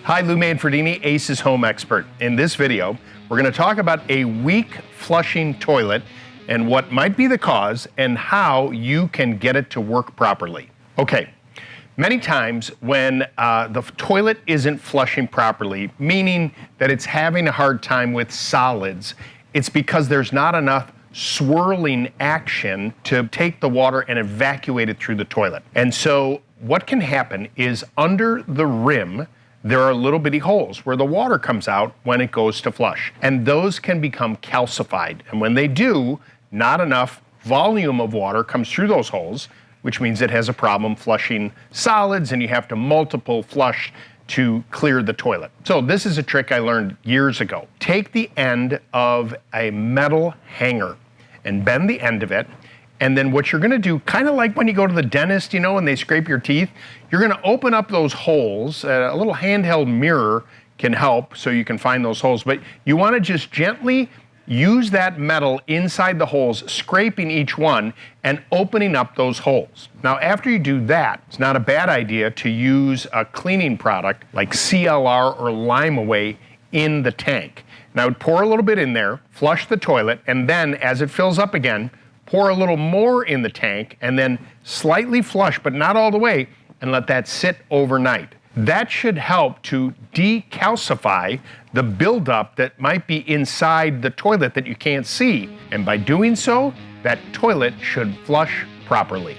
Hi, Lou Manfredini, Ace's home expert. In this video, we're going to talk about a weak flushing toilet and what might be the cause and how you can get it to work properly. Okay, many times when the toilet isn't flushing properly, meaning that it's having a hard time with solids, it's because there's not enough swirling action to take the water and evacuate it through the toilet. And so what can happen is under the rim, there are little bitty holes where the water comes out when it goes to flush. And those can become calcified. And when they do, not enough volume of water comes through those holes, which means it has a problem flushing solids and you have to multiple flush to clear the toilet. So this is a trick I learned years ago. Take the end of a metal hanger and bend the end of it. And then what you're gonna do, kind of like when you go to the dentist, you know, and they scrape your teeth, you're gonna open up those holes. A little handheld mirror can help so you can find those holes, but you wanna just gently use that metal inside the holes, scraping each one and opening up those holes. Now, after you do that, it's not a bad idea to use a cleaning product like CLR or Limeaway in the tank. Now, I would pour a little bit in there, flush the toilet, and then as it fills up again, pour a little more in the tank and then slightly flush, but not all the way, and let that sit overnight. That should help to decalcify the buildup that might be inside the toilet that you can't see. And by doing so, that toilet should flush properly.